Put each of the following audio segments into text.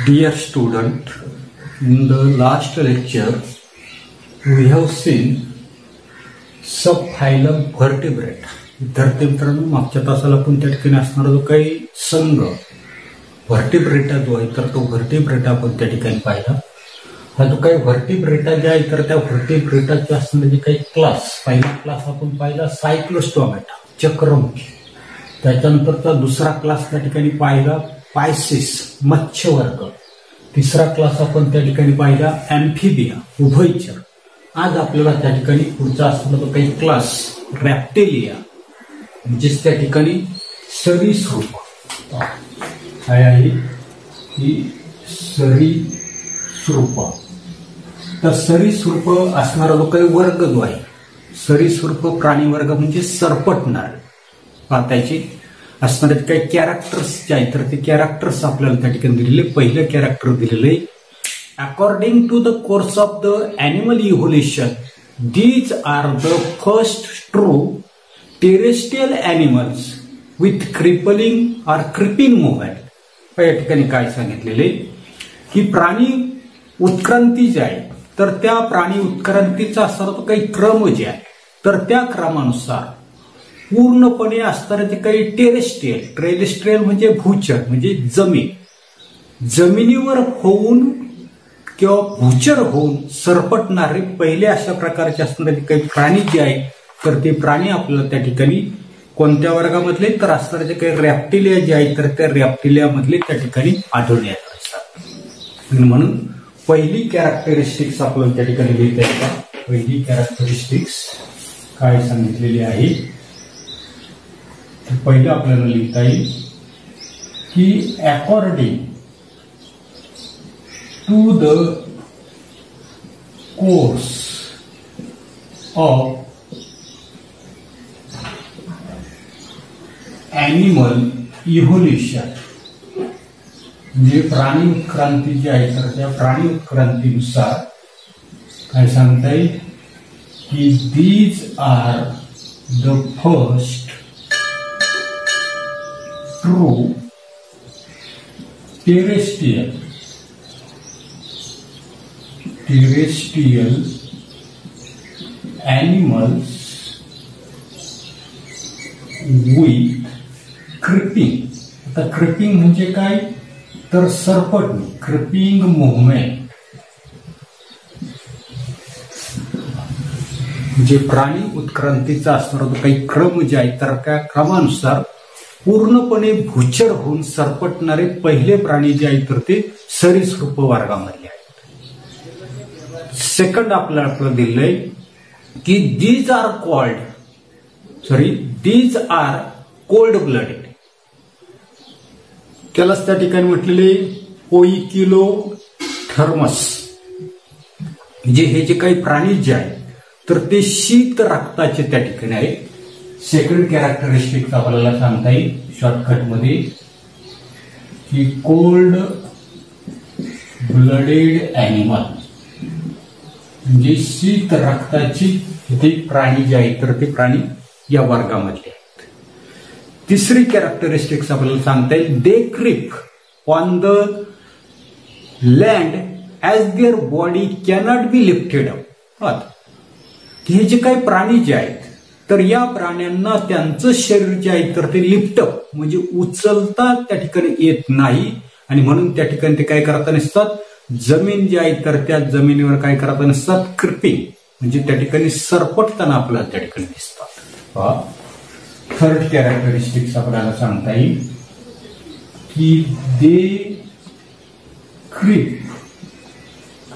Dear student, in the last lecture we have seen subphylum vertebrate. विद्यार्थी मित्रांनो, मागच्या तासाला आपण त्या ठिकाणी असणारा जो काही संघ व्हर्टिब्रेटा जो आहे तर तो व्हर्टिब्रेटा आपण त्या ठिकाणी पाहिला. हा जो काही व्हर्टिब्रेटा जे आहे तर त्या व्हर्टिब्रेटाचे असणारे जे काही क्लास, पहिला क्लास आपण पाहिला सायक्लोस्टोमेटा चक्रमुखी. त्याच्यानंतरचा दुसरा क्लास त्या ठिकाणी पाहिला पायसिस मत्स्यवर्ग. तिसरा क्लास आपण त्या ठिकाणी पाहिला अँफिबिया उभयचर. आज आपल्याला त्या ठिकाणी पुढचा असणारा जो काही क्लास रॅप्टिलिया म्हणजेच त्या ठिकाणी सरीसृप काय आहे ही सरीसृप. तर सरीसृप असणारा जो काही वर्ग जो आहे सरीसृप प्राणी वर्ग म्हणजे सरपटणार. त्याची असणारे काही कॅरेक्टर्स जे आहेत तर ते कॅरेक्टर्स आपल्याला त्या ठिकाणी दिलेले. पहिलं कॅरेक्टर दिलेलं आहे according to the course of the animal evolution these are the first true terrestrial animals with crippling or creeping movement. या ठिकाणी काय सांगितलेले की प्राणी उत्क्रांती जे आहे तर त्या प्राणी उत्क्रांतीचा असणारा तो काही क्रम जे आहे तर त्या क्रमानुसार पूर्णपणे असणारे जे काही टेरेस्ट्रियल म्हणजे भूचर म्हणजे जमिनीवर होऊन किंवा भूचर होऊन सरपटणारे पहिले अशा प्रकारचे असणारे काही प्राणी जे आहेत तर ते प्राणी आपल्याला त्या ठिकाणी कोणत्या वर्गामधले तर असणारे जे काही रॅप्टिलिया जे आहेत तर त्या रॅप्टिलियामधले त्या ठिकाणी आढळून येत असतात. म्हणून पहिली कॅरेक्टरिस्टिक्स आपल्याला त्या ठिकाणी लिहिता येतात. पहिली कॅरेक्टरिस्टिक्स काय सांगितलेली आहे पहिलं आपल्याला लिहिता येईल की according to the course of animal evolution म्हणजे प्राणी उत्क्रांती जी आहे तर त्या प्राणी उत्क्रांतीनुसार काय सांगता येईल की these are the first true terrestrial animals with creeping. आता क्रिपिंग म्हणजे काय तर सरपटणे, क्रिपिंग मुवमेंट. जे प्राणी उत्क्रांतीचा असणारा जो काही क्रम जे आहे तर त्या क्रमानुसार पूर्णपणे भूचर होऊन सरपटणारे पहिले प्राणी जे आहेत तर ते सरीसृप वर्गामधले आहेत. सेकंड आपल्याला दिलंय की दीज आर कोल्ड ब्लडेड. त्यालाच त्या ठिकाणी म्हटलेले पोइकिलोथर्मस म्हणजे हे जे काही प्राणी जे आहेत तर ते शीत रक्ताचे त्या ठिकाणी आहेत. सेकंड कॅरेक्टरिस्टिक्स आपल्याला सांगता येईल शॉर्टकट मध्ये की कोल्ड ब्लडेड एनिमल म्हणजे शीत रक्ताची ते प्राणी जे आहेत तर ते प्राणी या वर्गामधले आहेत. तिसरी कॅरेक्टरिस्टिक्स आपल्याला सांगता येईल they creep on the land as their body cannot be lifted up. हे जे काही प्राणी जे आहेत तर या प्राण्यांना त्यांचं शरीर जे आहे तर ते लिफ्टअप म्हणजे उचलता त्या ठिकाणी येत नाही आणि म्हणून त्या ठिकाणी ते काय करता नसतात जमीन जी आहे तर त्या जमिनीवर काय करता नसतात क्रिपिंग म्हणजे त्या ठिकाणी सरपटताना आपल्याला त्या ठिकाणी दिसतात. थर्ड कॅरेक्टरिस्टिक्स आपल्याला सांगता येईल की दे क्रिप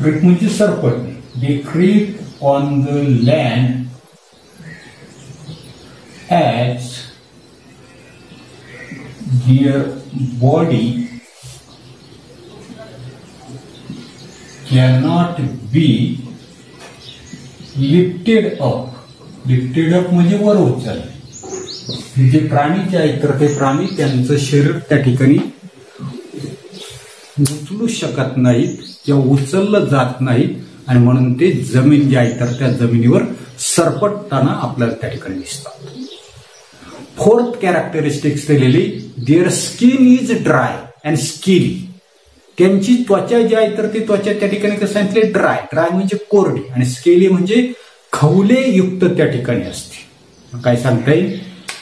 म्हणजे सरपटणे. They creep on the land as their body cannot be lifted up. Lifted up म्हणजे वर उचल. जे प्राणी जे आहेत तर ते प्राणी त्यांचं शरीर त्या ठिकाणी उचलू शकत नाहीत किंवा उचललं जात नाही आणि म्हणून ते जमीन जे आहे तर त्या जमिनीवर सरपटताना आपल्याला त्या ठिकाणी दिसतात. फोर्थ कॅरेक्टरिस्टिक्स दिलेली their skin is dry and scaly. त्यांची त्वचा जी आहे तर ती त्वचा त्या ठिकाणी कसं सांगितले ड्राय, ड्राय म्हणजे कोरडी, आणि स्केली म्हणजे खवले युक्त त्या ठिकाणी असते. काय सांगता येईल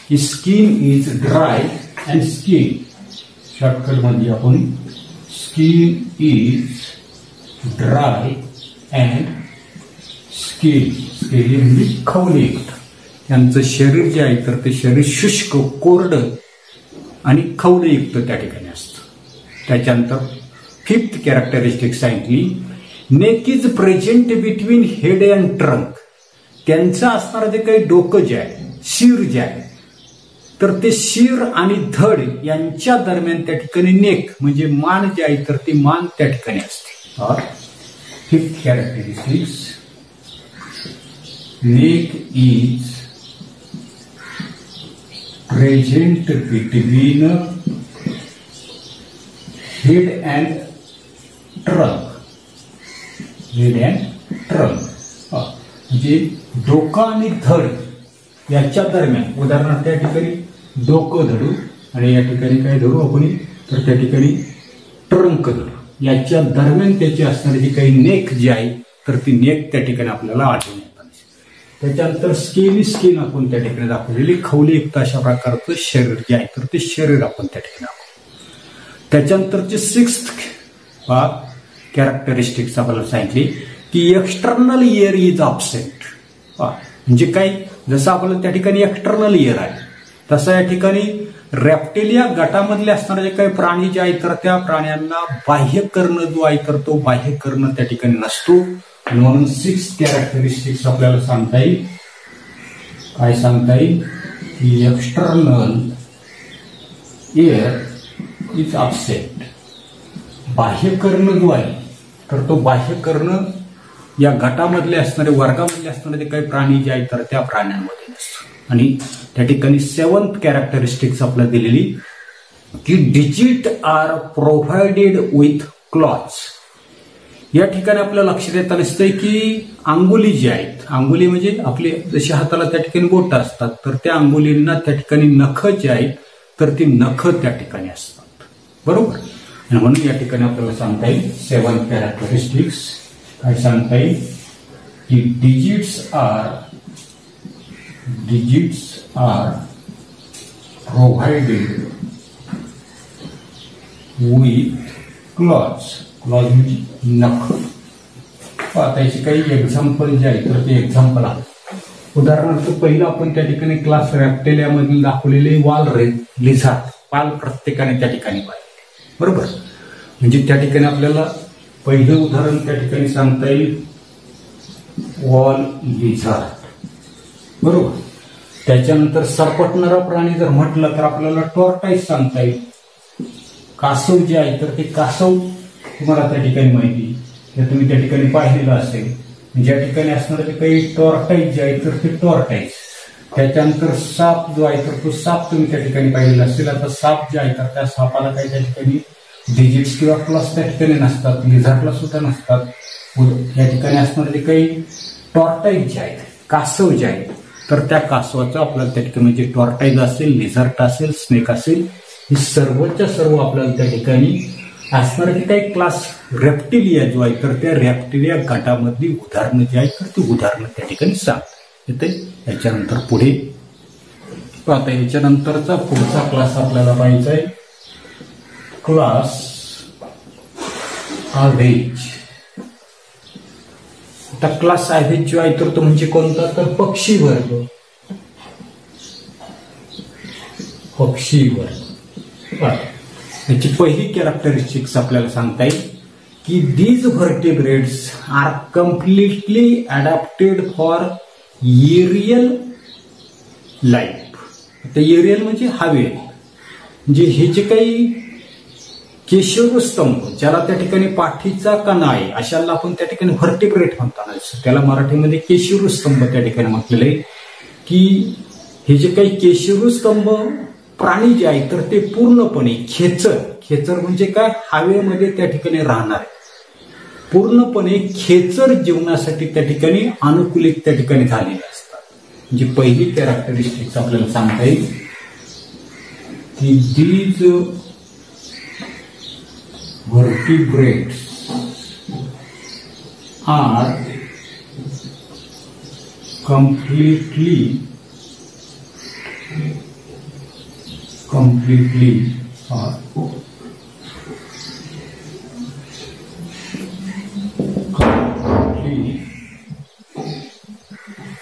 की skin is dry and skin, shortcut म्हणजे आपण skin is dry and scaly म्हणजे खवलेयुक्त. त्यांचं शरीर जे आहे तर ते शरीर शुष्क, कोरडं आणि खवलेयुक्त त्या ठिकाणी असतं. त्याच्यानंतर फिफ्थ कॅरेक्टरिस्टिक सांगितली, neck is present between head and trunk. त्यांचं असणारं जे काही डोकं जे आहे, शिर जे आहे तर ते शिर आणि धड यांच्या दरम्यान त्या ठिकाणी नेक म्हणजे मान जे आहे तर ती मान त्या ठिकाणी असते. Fifth characteristics, neck is present between head and trunk. Head and trunk म्हणजे डोकं आणि धड याच्या दरम्यान, उदाहरणार्थ त्या ठिकाणी डोकं धरू आणि या ठिकाणी काय धरू आपण तर त्या ठिकाणी ट्रंक धरू, याच्या दरम्यान त्याची असणारी जी काही नेक जी आहे तर ती नेक त्या ठिकाणी आपल्याला आढळून येतात. त्याच्यानंतर स्केली स्किन आपण त्या ठिकाणी दाखवलेली खवलेयुक्त अशा प्रकारचं शरीर जे आहे तर ते शरीर आपण त्या ठिकाणी दाखवलं. त्याच्यानंतरचे सिक्स्थ कॅरेक्टरिस्टिक्स आपल्याला सांगितली की एक्सटर्नल इयर इज अब्सेंट. म्हणजे काय, जसं आपल्याला त्या ठिकाणी एक्सटर्नल इयर आहे तसं या ठिकाणी रॅप्टिलिया गटामधले असणारे जे काही प्राणी जे आहे तर त्या प्राण्यांना बाह्य कर्ण जो आहे तर तो बाह्य कर्ण त्या ठिकाणी नसतो. म्हणून 6 कॅरेक्टरिस्टिक्स आपल्याला सांगता येईल. काय सांगता येईल की एक्सटर्नल इयर इज अब्सेंट. बाह्य कर्ण जो आहे तर तो बाह्य कर्ण या गटामधले असणारे, वर्गामधले असणारे जे काही प्राणी जे आहेत तर त्या प्राण्यांमध्ये नसतो. आणि त्या ठिकाणी 7th कॅरेक्टरिस्टिक्स आपल्याला दिलेली की digit are provided with claws. या ठिकाणी आपल्याला लक्षात येत नसतंय की अंगुली जी आहेत, अंगुली म्हणजे आपले जशी हाताला त्या ठिकाणी बोट असतात तर त्या अंगुलींना त्या ठिकाणी नख जे आहेत तर ती नख त्या ठिकाणी असतात. बरोबर. आणि म्हणून या ठिकाणी आपल्याला सांगता येईल 7 कॅरेक्टरिस्टिक्स. काय सांगता येईल की digits are provided with claws. Claws म्हणजे नख. आता याची काही एक्झाम्पल जे आहे तर ते एक्झाम्पल आहे. उदाहरणार्थ पहिलं आपण त्या ठिकाणी क्लास रॅप्टेलियामधील दाखवलेले वाल लिझार्ड, वाल प्रत्येकाने त्या ठिकाणी पाहिले. बरोबर. म्हणजे त्या ठिकाणी आपल्याला पहिलं उदाहरण त्या ठिकाणी सांगता येईल वॉल लिझार्ड. बरोबर. त्याच्यानंतर सरपटणारा प्राणी जर म्हटलं तर आपल्याला टॉर्टाईस सांगता येईल. कासव जे आहे तर ते कासव तुम्हाला त्या ठिकाणी माहिती, हे तुम्ही त्या ठिकाणी पाहिलेलं असेल. ज्या ठिकाणी असणारे काही टॉर्टाईस जे आहे तर ते टॉर्टाईस. त्याच्यानंतर साप जो आहे तर तो साप तुम्ही त्या ठिकाणी पाहिलेला असेल. आता साप जे आहे तर त्या सापाला काही त्या ठिकाणी डिजिट्स किंवा क्लॉस त्या ठिकाणी नसतात, लिझार्डला सुद्धा नसतात. या ठिकाणी असणारे काही टॉर्टाईस जे आहेत, कासव जे आहेत तर त्या कासवाचं आपल्याला त्या ठिकाणी म्हणजे टॉर्टाईस असेल, लिझार्ड असेल, स्नेक असेल, ही सर्वच्या सर्व आपल्याला त्या ठिकाणी असणारे काही क्लास रेप्टिलिया जो आहे तर त्या रेप्टिलिया गटामधली उदाहरणं जी आहेत तर ती उदाहरणं त्या ठिकाणी सांगतात येते. याच्यानंतर पुढे आता याच्यानंतरचा पुढचा क्लास आपल्याला पाहायचा आहे क्लास ॲव्हेज. आता क्लास ॲव्हेज जो आहे तर तो म्हणजे कोणता तर पक्षी वर्ग. पक्षी वर्ग. याची पहिली कॅरेक्टरिस्टिक्स आपल्याला सांगता येईल की these vertebrates are completely adapted for aerial life. आता एरियल म्हणजे हवेत, म्हणजे हे जे काही केशवस्तंभ ज्याला त्या ठिकाणी पाठीचा कणा आहे अशाला आपण त्या ठिकाणी व्हर्टिब्रेट म्हणताना त्याला मराठीमध्ये केशवस्तंभ त्या ठिकाणी म्हटलेलं आहे. की हे जे काही केशवस्तंभ प्राणी जे आहे तर ते पूर्णपणे खेचर म्हणजे काय, हवेमध्ये त्या ठिकाणी राहणार, पूर्णपणे खेचर जीवनासाठी त्या ठिकाणी अनुकूलित त्या ठिकाणी झालेले असतात. म्हणजे पहिली कॅरेक्टरिस्टिक्स आपल्याला सांगता येईल की these vertebrates are completely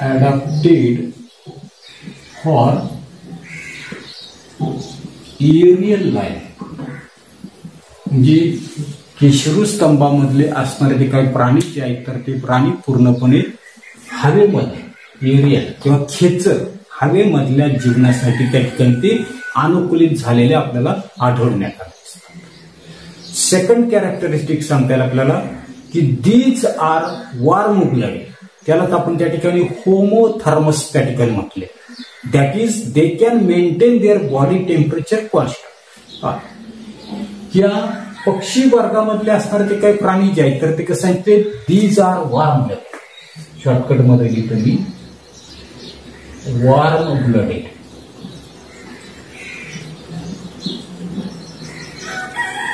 adapted for aerial life. म्हणजे केशरू स्तंभामधले असणारे जे काही प्राणी जे आहेत तर ते प्राणी पूर्णपणे हवेमध्ये एरियल किंवा खेचर हवेमधल्या जीवनासाठी त्या ठिकाणी ते अनुकूलित झालेले आपल्याला आढळण्यात आले. सेकंड कॅरेक्टरिस्टिक सांगता येईल आपल्याला की दीज आर वॉर्म ब्लड, त्यालाच आपण त्या ठिकाणी होमोथर्मस त्या ठिकाणी म्हटले. That is they can maintain their body temperature constant. या पक्षी वर्गामधले असणारे जे काही प्राणी जे आहेत तर ते कसं सांगते these are warm blood. Shortcut मध्ये लिहितो मी वॉर्म ब्लडेड.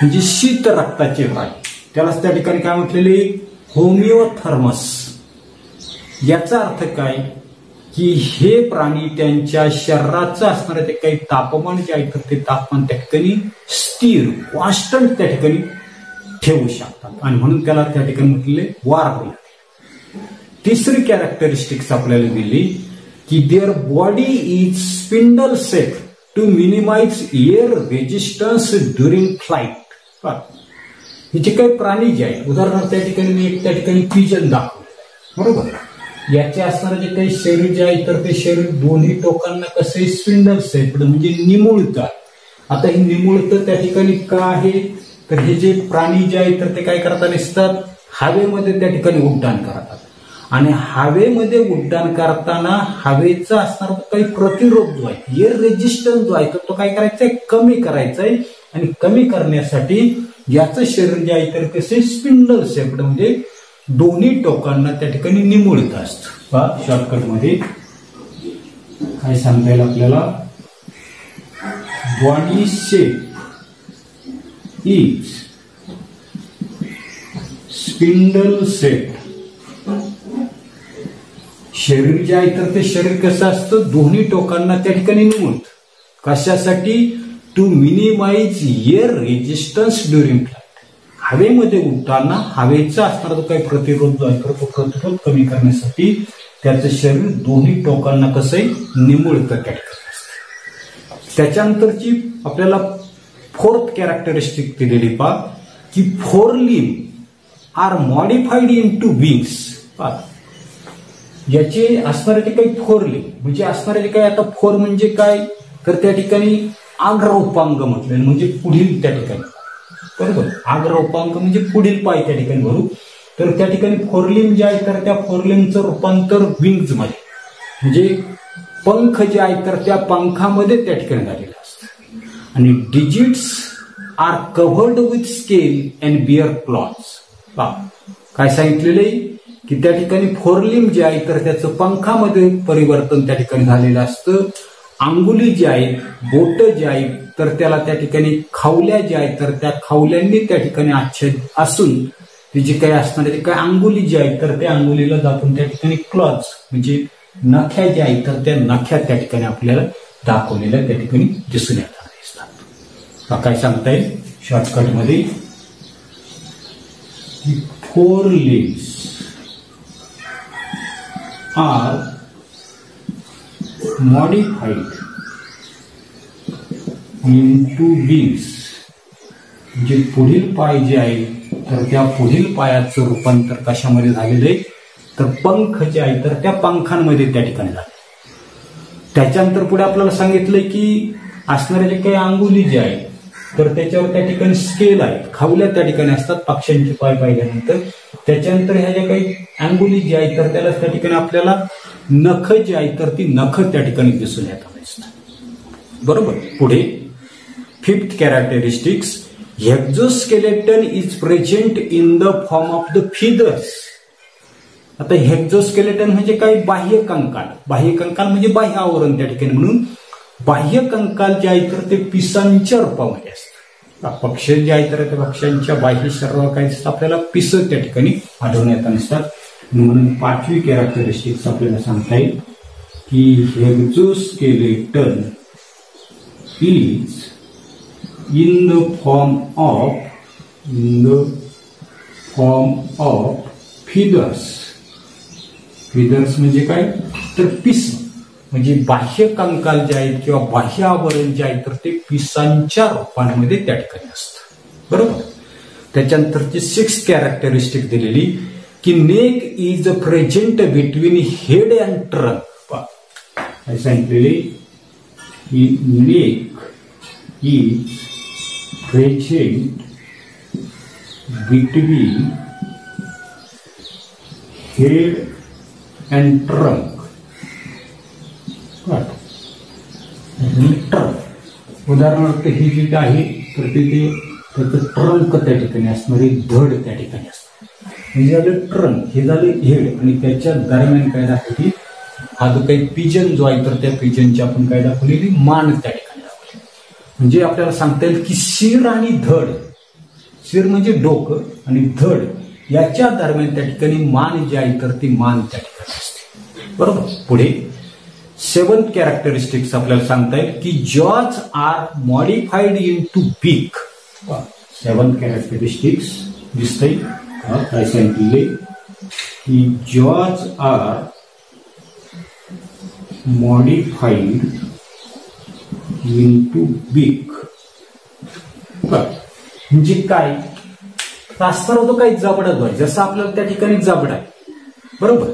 म्हणजे शीत रक्ताचे प्राणी, त्यालाच त्या ठिकाणी काय म्हटलेले होमिओथर्मस. याचा अर्थ काय की हे प्राणी त्यांच्या शरीराचं असणारे ते काही तापमान जे आहे तर ते तापमान त्या ठिकाणी स्थिर कॉन्स्टंट त्या ठिकाणी ठेवू शकतात आणि म्हणून त्याला त्या ठिकाणी म्हटलेले वॉर्म. तिसरी कॅरेक्टरिस्टिक्स आपल्याला दिली की their body is spindle shape to minimize air resistance during flight. हे जे काही प्राणी जे आहेत उदाहरणार्थ त्या ठिकाणी मी त्या ठिकाणी पिजन दाखवलं बरोबर. याचे असणारे जे काही शरीर जे आहे तर ते शरीर दोन्ही टोकांना कसे स्पिंडल शेप म्हणजे निमुळतं. आता हे निमुळतं त्या ठिकाणी का आहे तर हे जे प्राणी जे आहेत तर ते काय करतात असतात हवेमध्ये त्या ठिकाणी उड्डाण करतात आणि हवेमध्ये उड्डाण करताना हवेचा असणारा काही प्रतिरोध जो आहे एअर रेजिस्टन्स जो आहे तर तो काय करायचा आहे कमी करायचा आहे आणि कमी करण्यासाठी याचं शरीर जे आहे तर कसे स्पिंडल शेप म्हणजे दोन्ही टोकांना त्या ठिकाणी निमुळत असतं. शॉर्टकट मध्ये काय सांगता येईल आपल्याला body shape is spindle shape. शरीर जे आहे तर ते शरीर कसं असतं दोन्ही टोकांना त्या ठिकाणी निमुळत. कशासाठी to minimize air resistance during flight. हवेमध्ये उडताना हवेचा असणारा जो काही प्रतिरोध जो आहे तर तो प्रतिरोध कमी करण्यासाठी त्याचं शरीर दोन्ही टोकांना कसंही निमुळतं त्या ठिकाणी असतं. त्याच्यानंतरची आपल्याला फोर्थ कॅरेक्टरिस्टिक दिलेली पहा की forelimb are modified into wings. याचे असणारे जे काही फोर लिम म्हणजे असणारे जे काही आता फोर म्हणजे काय तर त्या ठिकाणी आग्र उपांग म्हटलेलं म्हणजे पुढील त्या ठिकाणी बरोबर. आग्र उपांग म्हणजे पुढील पाय त्या ठिकाणी भरू तर त्या ठिकाणी फोरलिम जे आहे तर त्या फोरलिमचं रूपांतर विंग्ज मध्ये म्हणजे पंख जे आहे तर त्या पंखामध्ये त्या ठिकाणी झालेलं असतं. आणि digits are covered with scale and bear claws. काय सांगितलेलं आहे की त्या ठिकाणी फोरलिम जे आहे तर त्याचं पंखामध्ये परिवर्तन त्या ठिकाणी झालेलं असतं. अंगुली जी आहेत बोट जे आहेत तर त्याला त्या ठिकाणी खावल्या ज्या आहेत तर त्या खावल्यांनी त्या ठिकाणी आच्छादित असून ती जी काही असणारे ते काही अंगुली जी आहेत तर त्या अंगुलीला दाखवून त्या ठिकाणी क्लॉज म्हणजे नख्या ज्या आहेत तर त्या नख्या त्या ठिकाणी आपल्याला दाखवलेल्या त्या ठिकाणी दिसून येतात दिसतात. काय सांगता येईल शॉर्टकट मध्ये forelimbs are modified into wings. म्हणजे पुढील पाय जे आहे तर त्या पुढील पायाचं रूपांतर कशामध्ये झालेलं आहे तर पंख जे आहे तर त्या पंखांमध्ये त्या ठिकाणी झाले. त्याच्यानंतर पुढे आपल्याला सांगितलंय की असणारे जे काही अंगुली जे आहेत तर त्याच्यावर त्या ठिकाणी स्केल आहेत खावल्या त्या ठिकाणी असतात पक्ष्यांचे पाय पाहिल्यानंतर. त्याच्यानंतर ह्या ज्या काही अंगुली जी आहेत तर त्याला त्या ठिकाणी आपल्याला नख जी आहेत तर ती नख त्या ठिकाणी दिसून येतात बरोबर. पुढे fifth characteristics exoskeleton is present in the form of the feathers. आता हेक्झोस्केलेटन म्हणजे काय बाह्य कंकाल. बाह्य कंकाल म्हणजे बाह्य आवरण त्या ठिकाणी म्हणून बाह्य कंकाल जे आहे तर ते पिसांच्या रूपामध्ये असतं. पक्ष जे आहेत तर त्या पक्ष्यांच्या बाह्य शरीरावर काही आपल्याला पिस त्या ठिकाणी आढळून येत नसतात. म्हणून 5वी कॅरेक्टरिस्टिक्स आपल्याला सांगता येईल की exoskeleton is in the form of feathers. feathers म्हणजे काय तर पिस, म्हणजे बाह्य कंकाल जे आहेत किंवा बाह्य आवरण जे आहे तर ते पिसांच्या रूपांमध्ये त्या ठिकाणी असतं. बरोबर. त्याच्यानंतरची 6th कॅरेक्टरिस्टिक दिलेली की neck is present between head and trunk. काय सांगितलेले की neck is present between head and trunk. उदाहरणार्थ ही जी आहे तर तिथे त्याचं ट्रंक त्या ठिकाणी असणारी धड त्या ठिकाणी असते. म्हणजे झालं ट्रंक, हे झालं हेड, आणि त्याच्या दरम्यान काय दाखवली हा जो काही पिजन जो आहे तर त्या पिजनची आपण काय दाखवलेली मान त्या ठिकाणी. म्हणजे आपल्याला सांगता येईल की शिर आणि धड, शिर म्हणजे डोकं आणि धड याच्या दरम्यान त्या ठिकाणी मान जी आहे तर ती मान त्या ठिकाणी असते. बरोबर. पुढे 7th कॅरेक्टरिस्टिक्स आपल्याला सांगता येईल की jaws are modified into beak. 7th characteristics दिसतंय काय सांगितले की jaws are modified into beak. म्हणजे काय असणार होतो काही जबडा जो आहे, जसं आपल्याला त्या ठिकाणी जबडा आहे. बरोबर.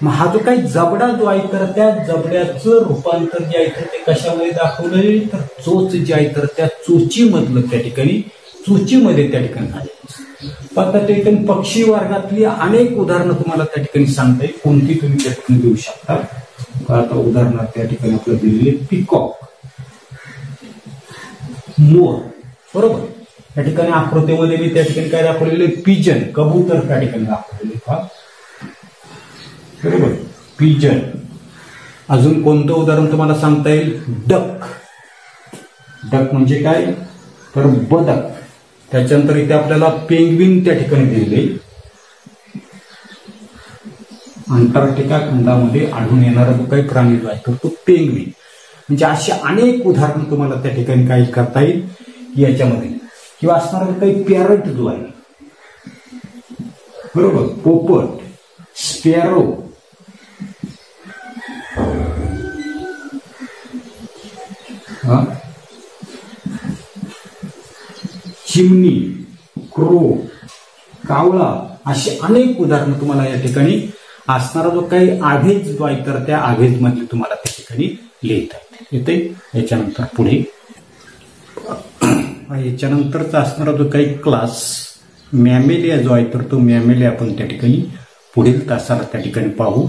मग हा जो काही जबडा जो आहे तर त्या जबड्याचं रूपांतर जे आहे तर ते कशामध्ये दाखवलंय तर चोच जी आहे तर त्या चोचीमधलं त्या ठिकाणी चोचीमध्ये त्या ठिकाणी झाले. आता त्या ठिकाणी पक्षी वर्गातली अनेक उदाहरणं तुम्हाला त्या ठिकाणी सांगता येईल, कोणती तुम्ही त्या ठिकाणी देऊ शकता. आता उदाहरणार्थ त्या ठिकाणी आपल्याला दिलेले पिकॉक, मोर. बरोबर. त्या ठिकाणी आकृतीमध्ये मी त्या ठिकाणी काय दाखवलेले पिजन, कबूतर त्या ठिकाणी दाखवलेले का. बरोबर. पिजन. अजून कोणतं उदाहरण तुम्हाला सांगता येईल डक. डक म्हणजे काय तर बदक. त्याच्यानंतर इथे आपल्याला पेंग्विन त्या ठिकाणी दिलेले, अंटार्क्टिका खंडामध्ये आढळून येणारा जो काही प्राणी जो आहे तर तो पेंग्विन. म्हणजे अशी अनेक उदाहरणं तुम्हाला त्या ठिकाणी काही करता येईल याच्यामध्ये. किंवा असणारा काही पॅरट जो आहे. बरोबर. पोपट, स्पॅरो, चिमणी, क्रो, कावळा, अशी अनेक उदाहरणं तुम्हाला या ठिकाणी असणारा जो काही आभेज जो आहे तर त्या आभेज मध्ये तुम्हाला त्या ठिकाणी लिहिता येते. याच्यानंतर पुढे याच्यानंतरचा असणारा जो काही क्लास मॅमेलिया जो आहे तर तो मॅमेलिया आपण त्या ठिकाणी पुढील तासाला त्या ठिकाणी पाहू.